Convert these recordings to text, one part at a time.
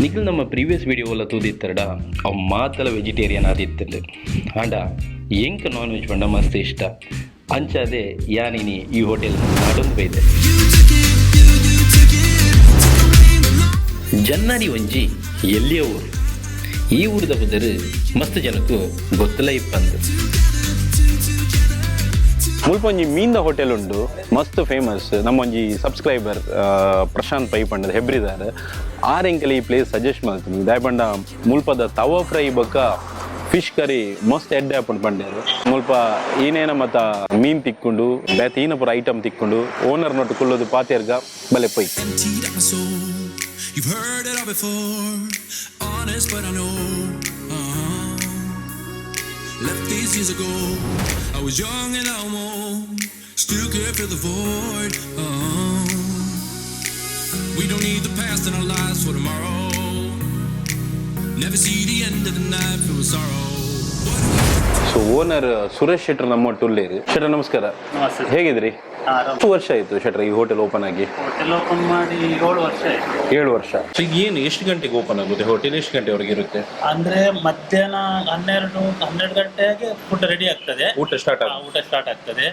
ನಿಖಿಲ್ ನಮ್ಮ ಪ್ರೀವಿಯಸ್ ವಿಡಿಯೋಲ್ಲ ತೂದಿತ್ತರಡ ಅವ್ ಮಾತಲ್ಲ ವೆಜಿಟೇರಿಯನ್ ಆದಿತ್ತಂಡು ಆಂಡ ಎಂಕ್ ನಾನ್ ವೆಜ್ ಪಂಡ ಮಸ್ತ್ ಇಷ್ಟ ಅಂಚಾದೆ ಯಾನಿನಿ ಈ ಹೋಟೆಲ್ ಮಾಡೊಂದು ಬೈದೆ ಜನ್ನಾಡಿ ಒಂಜಿ ಎಲ್ಲಿಯ ಊರು ಈ ಊರದ ಬದರು ಮಸ್ತ್ ಜನಕ್ಕೂ ಗೊತ್ತಲ್ಲ ಇಪ್ಪಂದು ಮುಲ್ಪೊಂಜಿ ಮೀನ್ದ ಹೋಟೆಲ್ ಉಂಡು ಮಸ್ತ್ ಫೇಮಸ್ ನಮ್ಮೊಂಜಿ ಸಬ್ಸ್ಕ್ರೈಬರ್ ಪ್ರಶಾಂತ್ ಪೈ ಪಂಡದ ಹೆಬ್ರಿದಾರ ಆರೆಂಕಲ್ ಈ ಪ್ಲೇಸ್ ಸಜೆಸ್ಟ್ ಮಾಡ್ತೀನಿ ದಾಯಪಂಡ ಮುಲ್ಪದ ತವ ಫ್ರೈ ಬೊಕ್ಕ ಫಿಶ್ ಕರಿ ಮಸ್ತ್ ಎಡ್ಡೆ ಹಾಕೊಂಡು ಪಂಡೇರು ಮುಲ್ಪ ಏನೇನ ಮತ್ತ ಮೀನ್ ತಿಕ್ಕೊಂಡು ಬೇತ ಈನ ಪುರ ಐಟಮ್ ತಿಕ್ಕೊಂಡು ಓನರ್ ನೋಟ್ ಕುಳ್ಳೋದು ಪಾತಿಯರ್ಗ ಬಲೆ pi You've heard it all before, honest but I know Left these years ago, I was young and almost still can't fill the void We don't need the past in our lives for tomorrow Never see the end of the night filled with sorrow so owner Suresh Shettar ನಮ್ಮ ಟುಲ್ಲೇರಿ ಶೆಟ್ಟರ್ ನಮಸ್ಕಾರ ಹೇಗಿದ್ರಿ ಎಷ್ಟು ವರ್ಷ ಆಯ್ತು ಶೆಟ್ಟರ್ ಈ hotel open ಆಗಿ hotel open ಮಾಡಿ 7 ವರ್ಷ ಆಯ್ತು 7 ವರ್ಷ ಈಗ ಏನು ಎಷ್ಟು ಗಂಟೆಗೆ ಓಪನ್ ಆಗುತ್ತೆ ಹೋಟೆಲ್ ಎಷ್ಟು ಗಂಟೆವರೆಗೆ ಇರುತ್ತೆ ಅಂದ್ರೆ ಮಧ್ಯಾಹ್ನ 12 ಗಂಟೆಗೆ ಊಟ ರೆಡಿ ಆಗ್ತದೆ ಊಟ ಸ್ಟಾರ್ಟ್ ಆಗ್ತದೆ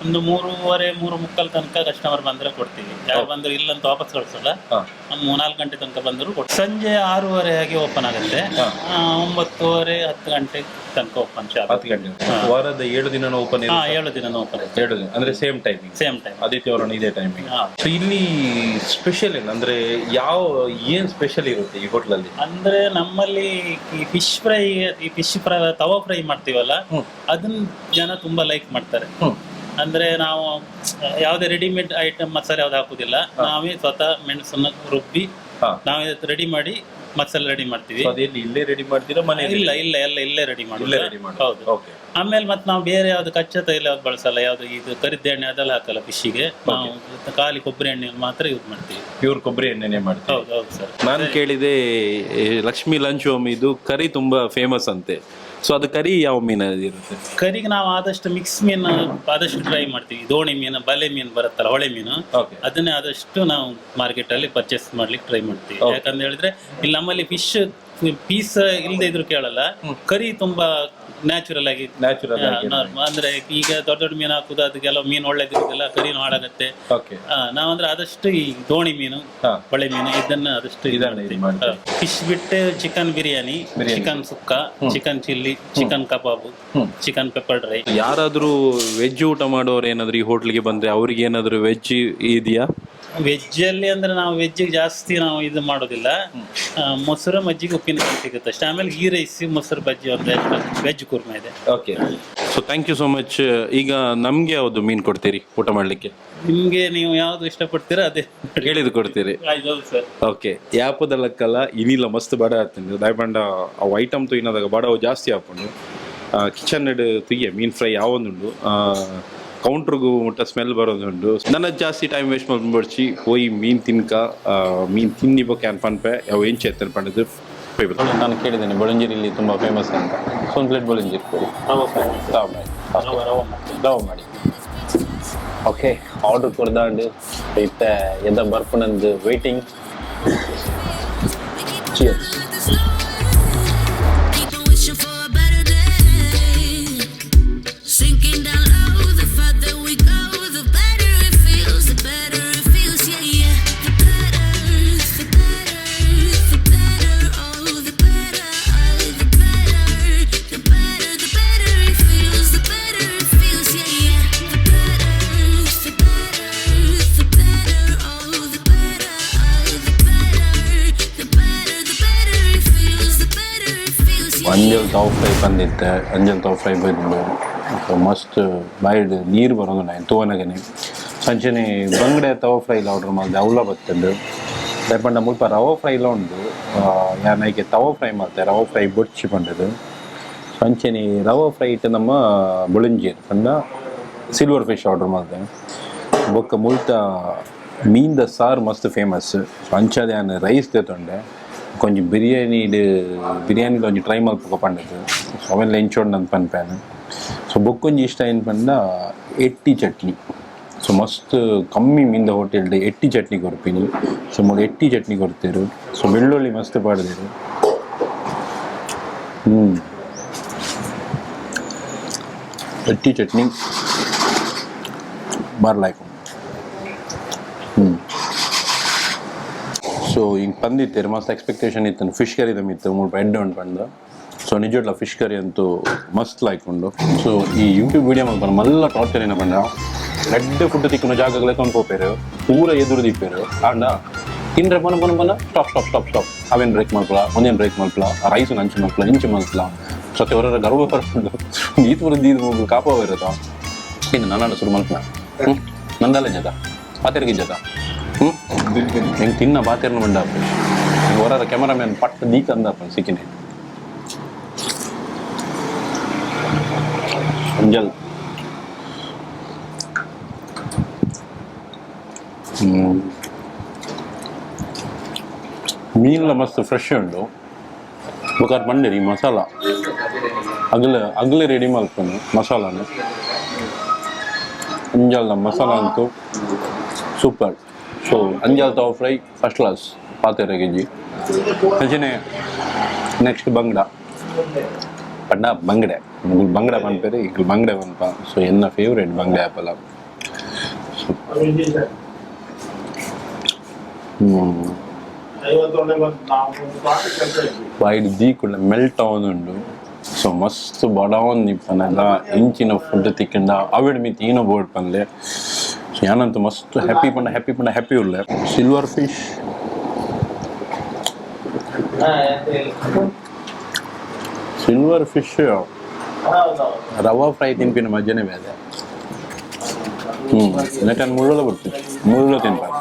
ಒಂದು 3:30 ತನಕ ಕಸ್ಟಮರ್ ಬಂದ್ರೆ ಕೊಡ್ತೀವಿ ಯಾರು ಬಂದ್ರೆ ಇಲ್ಲ ಅಂತ ವಾಪಸ್ ಕಳ್ಸಲ್ಲ 4 ಗಂಟೆ ತನಕ ಬಂದ್ರು ಕೊಡ್ತೀವಿ ಸಂಜೆ 6:30 ಆಗಿ ಓಪನ್ ಆಗುತ್ತೆ 9:30 10 ಗಂಟೆ ತನಕ ಓಪನ್ ಶಾಪ್ 10 ಗಂಟೆ ವಾರದ 7 ದಿನ ಓಪನ್ 7 ದಿನ ಓಪನ್ 7 ದಿನ ಅಂದ್ರೆ ಸೇಮ್ ಟೈಮ್ ಆದಿತ್ಯವಾರ ಇದೇ ಟೈಮಿಂಗ್ ಸೊ ಇಲ್ಲಿ ಸ್ಪೆಷಲ್ ಏನು ಅಂದ್ರೆ ಏನ್ ಸ್ಪೆಷಲ್ ಇರುತ್ತೆ ಈ ಹೋಟೆಲ್ ಅಲ್ಲಿ ಅಂದ್ರೆ ನಮ್ಮಲ್ಲಿ ಈ ಫಿಶ್ ಫ್ರೈ ತವಾ ಫ್ರೈ ಮಾಡ್ತೀವಲ್ಲ ಅದನ್ನ ಜನ ತುಂಬಾ ಲೈಕ್ ಮಾಡ್ತಾರೆ ಅಂದ್ರೆ ನಾವು ಯಾವ್ದೇ ರೆಡಿಮೇಡ್ ಐಟಮ್ ಮಸಾಲೆ ಯಾವ್ದು ಹಾಕುದಿಲ್ಲ ನಾವೇ ಸ್ವತಃ ಮೆಣಸನ್ನ ರುಬ್ಬಿ ನಾವೇ ರೆಡಿ ಮಾಡಿ ಮಸಾಲೆ ರೆಡಿ ಮಾಡ್ತೀವಿ ಇಲ್ಲೇ ರೆಡಿ ಮಾಡ್ತೀರಾ ಮನೆ ಇಲ್ಲ ಎಲ್ಲ ಇಲ್ಲೇ ರೆಡಿ ಮಾಡಿ ಹೌದು ಆಮೇಲೆ ಮತ್ತೆ ನಾವು ಬೇರೆ ಯಾವ್ದು ಕಚ್ಚಾ ತೈಲ ಯಾವ್ದು ಬಳಸಲ್ಲ ಯಾವ್ದು ಇದು ಕರಿದ ಎಣ್ಣೆ ಅದೆಲ್ಲ ಹಾಕಲ್ಲ ಫಿಶ್ಗೆ ನಾವು ಖಾಲಿ ಕೊಬ್ಬರಿ ಎಣ್ಣೆ ಮಾತ್ರ ಯೂಸ್ ಮಾಡ್ತೀವಿ ಪ್ಯೂರ್ ಕೊಬ್ಬರಿ ಎಣ್ಣೆನೆ ಮಾಡ್ತೀವಿ ಹೌದು ಸರ್ ನಾನು ಕೇಳಿದೆ ಲಕ್ಷ್ಮಿ ಲಂಚ್ ಹೋಮ್ ಇದು ಕರಿ ತುಂಬಾ ಫೇಮಸ್ ಅಂತೆ ಸೊ ಅದು ಕರಿ ಯಾವ ಮೀನು ಇರುತ್ತೆ ಕರಿಗೆ ನಾವು ಆದಷ್ಟು ಮಿಕ್ಸ್ ಮೀನು ಆದಷ್ಟು ಟ್ರೈ ಮಾಡ್ತೀವಿ ದೋಣಿ ಮೀನು ಬಲೆ ಮೀನು ಬರುತ್ತಲ್ಲ ಹೊಳೆ ಮೀನು ಅದನ್ನೇ ಆದಷ್ಟು ನಾವು ಮಾರ್ಕೆಟ್ ಅಲ್ಲಿ ಪರ್ಚೇಸ್ ಮಾಡ್ಲಿಕ್ಕೆ ಟ್ರೈ ಮಾಡ್ತೀವಿ ಯಾಕಂತ ಹೇಳಿದ್ರೆ ಇಲ್ಲಿ ನಮ್ಮಲ್ಲಿ ಫಿಶ್ ಪೀಸ್ ಇಲ್ಲದೆ ಇದ್ರು ಕೇಳಲ್ಲ ಕರಿ ತುಂಬಾ ನ್ಯಾಚುರಲ್ ಆಗಿ ಅಂದ್ರೆ ಈಗ ದೊಡ್ಡ ಮೀನು ಹಾಕುದು ಅದು ಕೆಲವು ಮೀನು ಒಳ್ಳೇದಿರುದಿಲ್ಲ ಕರಿನೂ ಹಾಳಾಗತ್ತೆ ನಾವಂದ್ರೆ ಆದಷ್ಟು ಈ ದೋಣಿ ಮೀನು ಹೊಳೆ ಮೀನು ಇದನ್ನ ಆದಷ್ಟು ಫಿಶ್ ಬಿಟ್ಟು ಚಿಕನ್ ಬಿರಿಯಾನಿ ಚಿಕನ್ ಸುಕ್ಕ ಚಿಕನ್ ಚಿಲ್ಲಿ ಚಿಕನ್ ಕಬಾಬು ಚಿಕನ್ ಪೆಪ್ಪರ್ ಡ್ರೈ ಯಾರಾದ್ರೂ ವೆಜ್ ಊಟ ಮಾಡೋರು ಏನಾದ್ರು ಈ ಹೋಟ್ಲಿಗೆ ಬಂದ್ರೆ ಅವ್ರಿಗೆ ಏನಾದ್ರು ವೆಜ್ ಇದೆಯಾ ವೆಜ್ ಅಲ್ಲಿ ಅಂದ್ರೆ ನಾವು ವೆಜ್ ಜಾಸ್ತಿ ನಾವು ಇದು ಮಾಡೋದಿಲ್ಲ ಮೊಸರು ಮಜ್ಜಿಗೆ ಉಪ್ಪಿನಕಾಯಿ ಸಿಗುತ್ತೆ ಅಷ್ಟೇ ಆಮೇಲೆ ಗೀ ರೈಸ್ ಮೊಸರು ಬಜ್ಜಿ ಒಂದು ವೆಜ್ ಕುರ್ಮಾ ಇದೆ okay so thank you so much ಈಗ ನಮ್ಗೆ ಯಾವ್ದು ಮೀನು ಕೊಡ್ತೀರಿ ಊಟ ಮಾಡ್ಲಿಕ್ಕೆ ನಿಮ್ಗೆ ನೀವು ಯಾವ್ದು ಇಷ್ಟಪಡ್ತೀರಾ ಅದೇ ಹೇಳಿದ್ ಕೊಡ್ತೀರಿ ಓಕೆ ಯಾಪದಲ್ಲಕ್ಕಲ್ಲ ಇನಿಲ್ಲ ಮಸ್ತ್ ಬಡ ಆಗ್ತದೆ ದಯಪಂಡ ಅವು ಐಟಮ್ ತುಯ್ನದಾಗ ಬಡವು ಜಾಸ್ತಿ ಹಾಕೊಂಡು ಕಿಚನ್ ತುಯ್ಯ ಮೀನ್ ಫ್ರೈ ಯಾವೊಂದುಂಡು ಕೌಂಟ್ರಿಗೂ ಮುಟ್ಟ ಸ್ಮೆಲ್ ಬರೋದುಂಟು ನನ್ನ ಜಾಸ್ತಿ ಟೈಮ್ ವೇಸ್ಟ್ ಮಾಡ್ಬಿಡ್ಸಿ ಹೋಯ್ ಮೀನು ಮೀನು ತಿನ್ನಿಬೋ ಕ್ಯಾನ್ ಪನ್ಪೆ ಯಾವ ಏನು ಚೇತನ್ ಪಂಡದು ನಾನು ಕೇಳಿದ್ದೇನೆ ಬೊಳಂಜಿರಿಲಿ ತುಂಬ ಫೇಮಸ್ ಅಂತ ಒಂದು ಪ್ಲೇಟ್ ಬೊಳಂಜಿರಿ ಕೊಡಿ ರವ ಮಾಡಿ ಓಕೆ ಆರ್ಡರ್ ಕೊಡ್ದಾಂಡು ಇತ್ತ ಎದ ಬರ್ಪುನಂದು ವೇಟಿಂಗ್ ಚಿಯರ್ಸ್ ಅಂಜಲ್ ತಾವು ಫ್ರೈ ಬಂದಿತ್ತೆ ಅಂಜಲ್ ತಾವು ಫ್ರೈ ಬಂದು ಮಸ್ತ್ ಬಾಯ್ಡ್ ನೀರು ಬರೋದು ನಾನು ತೋನಾಗನೆ ಸಂಚನೆ ಬಂಗಡೆ ತವ ಫ್ರೈಲ ಆರ್ಡರ್ ಮಾಡಿದೆ ಅವಲ ಬತ್ತಂಡು ದಯಪಂಡ ಮುಲ್ಪ ರವ ಫ್ರೈಲ ಉಂಡು ಯಾನೈಕೆ ತವ ಫ್ರೈ ಮಾಡ್ತೆ ರವ ಫ್ರೈ ಬೊಚ್ಚಿ ಪಂಡದು ಸಂಚನೆ ರವ ಫ್ರೈ ಇಟ್ಟು ನಮ್ಮ ಬುಳಂಜೀರ್ ಪಂಡ ಸಿಲ್ವರ್ ಫಿಶ್ ಆರ್ಡರ್ ಮಾಡಿದೆ ಬೊಕ್ಕ ಮುಲ್ತ ಮೀನ್ದ ಸಾರು ಮಸ್ತ್ ಫೇಮಸ್ ಅಂಚದೆ ನಾನು ರೈಸ್ ತೆತ್ತೊಂಡೆ ಕೊಂಚ ಬಿರಿಯಾನಿ ಒಂಜಿ ಟ್ರೈ ಮಲ್ಪಕ ಪಂಡದು ಅವೆಲ್ಲ ಎಂಚೋಡು ನಂದು ಪನ್ಪೇನು ಸೊ ಬೊಕ್ಕೊಂಜಿ ಇಷ್ಟ ಏನು ಪಂಡ ಎಟ್ಟಿ ಚಟ್ನಿ ಸೊ ಮಸ್ತ್ ಕಮ್ಮಿ ಮೀಂದ ಹೋಟೆಲ್ಡೆ ಎಟ್ಟಿ ಚಟ್ನಿ ಕೊಡ್ತೀನಿ. ಸೊ ಮೊದಲು ಎಟ್ಟಿ ಚಟ್ನಿ ಕೊಡ್ತೇರು. ಸೊ ಬೆಳ್ಳುಳ್ಳಿ ಮಸ್ತ್ ಪಾಡ್ದೇರು. ಎಟ್ಟಿ ಚಟ್ನಿ ಬರ್ಲಾಯ್ಕು. ಸೊ ಹಿಂಗೆ ಬಂದಿತ್ತೇರು ಮಸ್ತ್ ಎಕ್ಸ್ಪೆಕ್ಟೇಷನ್ ಇತ್ತು. ಫಿಶ್ ಕರಿ ತಮ್ಮಿತ್ತು 3 ರೂಪಾಯಿ ಎಡ್ಡೆ ಉಂಟು ಬಂದು. ಸೊ ನಿಜವಲ್ಲ ಫಿಶ್ ಕರಿ ಅಂತೂ ಮಸ್ತ್ ಲಾಯ್ಕೊಂಡು. ಸೊ ಈ ಯೂಟ್ಯೂಬ್ ವೀಡಿಯೋ ಮಾಡ್ಕೊಂಡು ಮಲ್ಲ ಟಾರ್ಚರ್ ಏನ ಬಂದ ರೆಡ್ ಫುಡ್ ತಿಕ್ಕುನ ಜಾಗಗಳೇ ತೊಂದ್ಕೋಪೇರು ಪೂರ ಎದುರು ದಿಪ್ಪೇರು ಆಂಡ ತಿನ್ರೆ ಪನ ಸ್ಟಾಪ್ ಅವೇನು ಬ್ರೇಕ್ ಮಲ್ಪಲ ಒಂದೇನು ಬ್ರೇಕ್ ಮಲ್ಪಲ ರೈಸು ನಂಚು ಮಲ್ಪಲ ಇಂಚು ಮಲ್ಪಲ ಸತ್ಯ ಹೊರ ಗರ್ವ ಬರ್ಕೊಂಡು ನೀತು ಬರೋದು ಇದು ಕಾಪ ಇರುತ್ತಾ ಇನ್ನು ನನ್ನ ಶುರು ಮಲ್ಪನ ನಂದಲ್ಲ ಜತ ಪಾತೆರ್ಗಿ ಜತ ಹೆಂಗೆ ತಿನ್ನ ಪಾತೆರ್ನ ಮಂಡ ಹೊರ ಕ್ಯಾಮರಾಮ್ಯಾನ್ ಪಟ್ಟ ದೀಕ ಅಂದಪ್ಪ ಸಿಕ್ಕಿನಿ ಅಂಜಲ್ ಮೀನೆಲ್ಲ ಮಸ್ತ್ ಫ್ರೆಶ್ ಉಂಟು ಬೇಕಾದ್ರೆ ಬಂದಿರಿ ಮಸಾಲ ಅಗಲೇ ರೆಡಿ ಮಾಡ್ಕೊಂಡು ಮಸಾಲಾನ ಅಂಜಲ್ನ ಮಸಾಲ ಅಂತೂ ಸೂಪರ್. ಸೊ ಅಂಜಲ್ ತವ ಫ್ರೈ ಫಸ್ಟ್ ಕ್ಲಾಸ್ 13 kg ಅಂಚನೆ ನೆಕ್ಸ್ಟ್ ಬಂಗಡ ಪಂಡ ಬಂಗಡೆ ಬಂಗಡ ಪನ್ಪೇರು ಈಗ ಬಂಗಡೆ ಪನ್ಪ. ಸೊ ಎನ್ನ ಫೇವ್ರೇಟ್ ಬಂಗಡೆ ಆಪಲ. ವೈಡ್ ದೀಕುಳ್ಳ ಮೆಲ್ಟ್ ಆವೊಂದುಂಡು. ಸೊ ಮಸ್ತ್ ಬಡವೊಂದು ಇಪ್ಪನೆಲ್ಲ ಇಂಚಿನ ಫುಡ್ ತಿಕ್ಕಂಡ ಅವಿಡ್ ಮೀತಿ ಈನೋ ಬೋರ್ಡ್ ಪನ್ಲೆ. ಸೊ ಯಾನಂತೂ ಮಸ್ತ್ ಹ್ಯಾಪಿ ಉಳ್ಳೆ. ಸಿಲ್ವರ್ ಫಿಶ್ ರವಾ ಫ್ರೈ ತಿನ್ಪಿನ ಮಜಾನೇ ಬೇರೆ. ನೆಟ್ಟನ್ನು ಮುಳ್ಳ ಬರ್ತೀವಿ ಮುಳ್ಳ ತಿನ್ಪಾರ.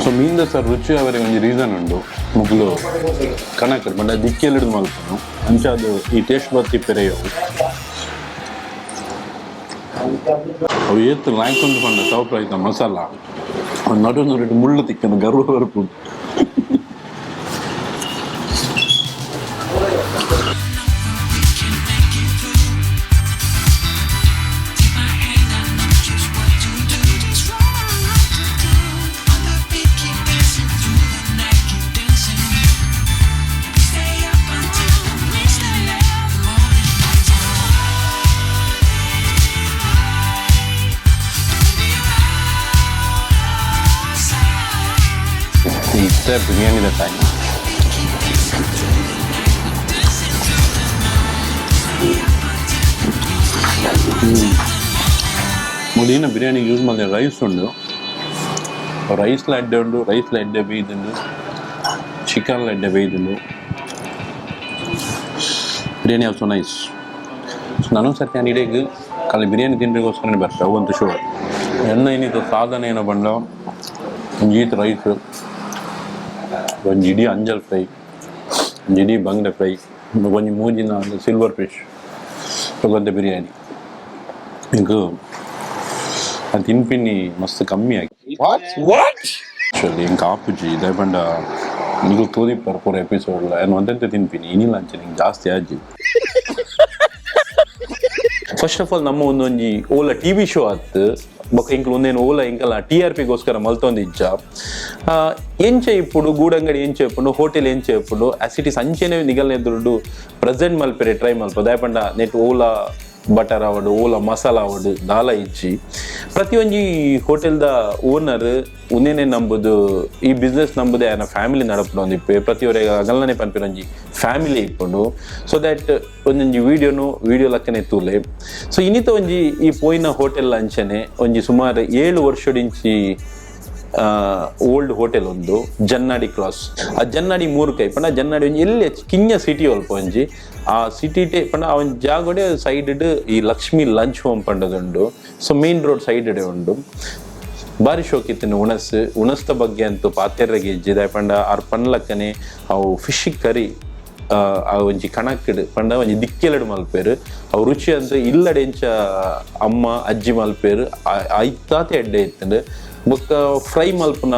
ಸೊ ಮೀನ್ದ ಸರ್ ರುಚಿ ಅವರಿಗೆ ಒಂದು ರೀಸನ್ ಉಂಟು. ಮುಗ್ಲು ಕಣಕರ್ ಬಂಡ ದಿಕ್ಕಿಯಲ್ಲಿ ಹಿಡಿದು ಮಲ್ಪನು ಅಂಚ ಅದು ಈ ಟೇಸ್ಟ್ ಬರ್ತಿ ಪೆರೆಯವು ಅವು ಏತು ಲಾಯ್ಕೊಂಡು ಬಂದ ತವಪ್ಪ ಆಯ್ತ ಮಸಾಲ ನಡು ಮುಳ್ಳು ತಿಕ್ಕನು ಗರ್ವ ಬರಪು. ಬಿರಿಯಾನಿದ ಟೈಮ್ ಮೊದಲಿನ ಬಿರಿಯಾನಿಗೆ ಯೂಸ್ ಮಾಡಿದ ರೈಸ್ ಉಂಡು. ರೈಸ್ಲ ಎಡ್ಡೆ ಉಂಡು, ರೈಸ್ಲ ಎಡ್ಡೆ ಬೇಯ್ದುಂಡು, ಚಿಕನ್ಲ ಎಡ್ಡೆ ಬೇಯ್ದುಂಡು. Biryani also nice. ಸೊ ನಾನು ಸರ್ತಿ ನಾನು ಇಡೀಗೆ ಖಾಲಿ ಬಿರಿಯಾನಿ ತಿನ್ನಲಿಕ್ಕೋಸ್ಕರನೇ ಬರ್ತವೆ ಅವಂತೂ ಶೋರ್. ಎನ್ನ ಏನಿತ್ತು ಸಾಧನೆ ಏನೋ ಬಂದ ಒಂಜೀತ್ ರೈಸ್, ಒಂದು ಇಡೀ ಅಂಜಲ್ ಫ್ರೈ, ಒಂದು ಇಡೀ ಬಂಗಡೆ ಫ್ರೈ, ಒಂದು ಮೂಜಿನ ಸಿಲ್ವರ್ ಫಿಶ್, ಒಂದು ಬಿರಿಯಾನಿ. ಈಗ ಅದು ತಿನ್ಪಿನಿ ಮಸ್ತ್ ಕಮ್ಮಿ ಆಗಿ ಆ್ಯಕ್ಚುಲಿ ಹಿಂಗೆ ಆಪುಜಿ ಇದೇ ಬಂಡ ಈಗ ತೋದಿಪ್ಪಾರ ಪೂರ ಎಪಿಸೋಡ್ಲ ಏನು ಒಂದಂತೆ ತಿನ್ಪಿನಿ ಏನಿಲ್ಲ ಅಂಚೆ ನಿಂಗೆ ಜಾಸ್ತಿ ಆಜಿ. ಫಸ್ಟ್ ಆಫ್ ಆಲ್ ನಮ್ಮ ಒಂದೊಂದು ಓಲಾ TV ಶೋ ಆಯ್ತು ಬೊಕ್ಕ ಇಂಕಲ್ ಒಂದೇನು ಓಲಾ ಇಂಕಲ್ಲ TRPಗೋಸ್ಕರ ಮಲ್ತೊಂದಿಜ್ಜ ಎಂಚೆ ಇಪ್ಪುಡು ಗೂಡಂಗಡಿ ಎಂಚೆ ಇಪ್ಪುಡು ಹೋಟೆಲ್ ಎಂಚೆ ಇಪ್ಪುಡು ಆಸಿಟೀಸ್ ಅಂಚೆನೆ ನಿಗಲ್ನೆ ದುಡ್ಡು ಪ್ರೆಸೆಂಟ್ ಮಲ್ಪೆರೆ ಟ್ರೈ ಮಲ್ಪ ದಯಪಂಡ ನೆಟ್ ಓಲಾ ಬಟರ್ ಆವಡು ಓಲಾ ಮಸಾಲ ಆವಡು ದಾಲ ಇಜ್ಜಿ ಪ್ರತಿಯೊಂದು ಹೋಟೆಲ್ದ ಓನರ್ ಉನ್ನೇನೆ ನಂಬುದು ಈ ಬಿಸ್ನೆಸ್ ನಂಬುದೇ ಆಯನ ಫ್ಯಾಮಿಲಿ ನಡಪುಡು ಒಂದಿಪ್ಪೆ ಪ್ರತಿಯೊರೆಗೆ ಅಗಲ್ನೇ ಪನ್ಪಿರೊಂಜಿ ಫ್ಯಾಮಿಲಿ ಇಪ್ಪುಂಡು. ಸೊ ದ್ಯಾಟ್ ಒಂದೊಂಜಿ ವಿಡಿಯೋ ಲಕ್ಕನೆ ತೂಲೆ. ಸೊ ಇನ್ನಿತ ಒಂಜಿ ಈ ಪೋಯಿನ ಹೋಟೆಲ್ ಅಂಚನೆ ಒಂಜಿ ಸುಮಾರು 7 ವರ್ಷದಿಂಚಿ ಓಲ್ಡ್ ಹೋಟೆಲ್ ಒಂದು ಜನ್ನಾಡಿ ಕ್ಲಾಸ್. ಆ ಜನ್ನಾಡಿ 3 ಕೈ ಪಂಡ ಜನ್ನಾಡಿ ಒಂಜಿ ಎಲ್ಲಿ ಕಿಂಜ ಸಿಟಿ ಅಲ್ಪ ಒಂಜಿ ಆ ಸಿಟಿ ಪಂಡ ಅವನ್ ಜಾಗಡೆ ಸೈಡ್ ಈ ಲಕ್ಷ್ಮಿ ಲಂಚ್ ಹೋಮ್ ಪಂಡದುಂಡು. ಸೊ ಮೇನ್ ರೋಡ್ ಸೈಡ್ ಉಂಡು. ಬಾರಿ ಶೋಕಿತ್ತಿನ ಉಣಸ್ತ ಬಗ್ಗೆ ಅಂತೂ ಪಾತೆರ್ರೆಗೆ ಇಜ್ಜಿದ ಪಂಡ ಆರ್ ಪನ್ಲಕ್ಕನೆ ಅವು ಫಿಶ್ ಕರಿ ಆ ಒಂಜಿ ಕಣಕ್ಕಿಡು ಪಂಡ ಒಂಜಿ ದಿಕ್ಕೆಲಡು ಮಲ್ಪೇರು ಅವು ರುಚಿ ಅಂತ ಇಲ್ಲಡೆಂಚ ಅಮ್ಮ ಅಜ್ಜಿ ಮಲ್ಪೇರು ಐತಾತೆ ಎಡ್ಡೆ ಇತ್ತಂಡು ಬೊಕ್ಕ ಫ್ರೈ ಮಲ್ಪುನ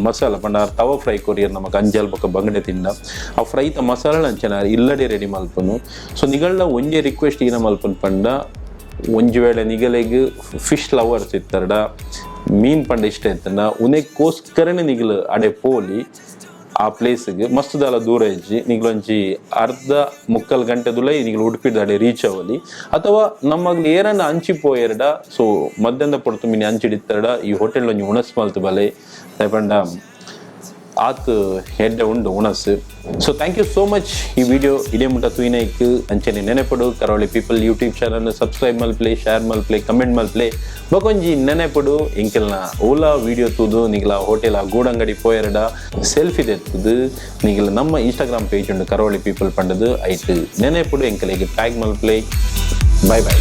ಮಸಾಲ ಪಂಡ ತವ ಫ್ರೈ ಕೊರಿಯರ್ ನಮಕ್ ಅಂಜಲ್ ಬೊಕ್ಕ ಬಂಗಡೆ ತಿಂಡ ಆ ಫ್ರೈತ ಮಸಾಲ ಅಂಚನ ಇಲ್ಲಡೆ ರೆಡಿ ಮಲ್ಪುನು ಸೊ ನಿಗಳ್ನ ಒಂಜೆ ರಿಕ್ವೆಸ್ಟ್ ಈನ ಮಲ್ಪನ್ ಪಂಡ ಒಂಜಿ ವೇಳೆ ನಿಗಲೆಗ್ ಫಿಶ್ ಲವರ್ಸ್ ಇತ್ತರ್ಡ ಮೀನ್ ಪಂಡ ಇಷ್ಟ ಇತ್ತಂಡ ಉನೆಗೋಸ್ಕರನೇ ನಿಗಲು ಅಡೆ ಪೋಲಿ ಆ ಪ್ಲೇಸ್ಗೆ ಮಸ್ತ್ ದಾಲ ದೂರ ಇಜ್ಜಿ ನಿಗ್ಲೊಂಜಿ ಅರ್ಧ ಮುಕ್ಕಲ್ ಗಂಟೆ ದುಲೈ ನಿಗ್ಲು ಉಡುಪಿದ ಅಡೆ ರೀಚ್ ಅವಲಿ ಅಥವಾ ನಮ್ಮಗ್ಲಿ ಏರನ್ನ ಅಂಚಿ ಪೋಯೆರಡ ಸೊ ಮಧ್ಯಾಹ್ನ ಪೊಡ್ತು ಮಿನಿ ಅಂಚಿಡಿತ್ತರಡ ಈ ಹೋಟೆಲ್ ಒಂಜಿ ಉಣಸ್ ಮಲ್ತು ಬಲೆ ಪಂಡ ಆತ್ ಹೆಡ್ಡೆ ಉಂಡು ಉಣಸ್ so thank you so much ಈ ವಿಡಿಯೋ ಇದೇ ಮುಟ್ಟ ತುಯಿನೈಕ್ ಅಂಚನೆ ನೆನೆಪಡು Karavali people YouTube channel subscribe ಮಲ್ಪ್ಲೆ ಶೇರ್ ಮಲ್ಪ್ಲೆ ಕಮೆಂಟ್ ಮಲ್ಪ್ಲೆ ಬಕೊಂಜಿ ನೆನೆಪಡು ಇಂಕೆಲ್ನ ಓಲಾ ವಿಡಿಯೋ ತೂದು ನಿಗಲ ಹೋಟೆಲ್ ಆ ಗೂಡಂಗಡಿ ಪೋಯರಡ ಸೆಲ್ಫಿ ತೆತ್ತದು ನಿಗಲ ನಮ್ಮ ಇನ್ಸ್ಟಾಗ್ರಾಮ್ ಪೇಜ್ ಉಂಡು ಕರಾವಳಿ ಪೀಪಲ್ ಪಂಡದು ಐಟ್ ನೆನೆಪಡು ಎಂಕಲೆಗೆ ಟ್ಯಾಗ್ ಮಲ್ಪ್ಲೆ ಬೈ ಬೈ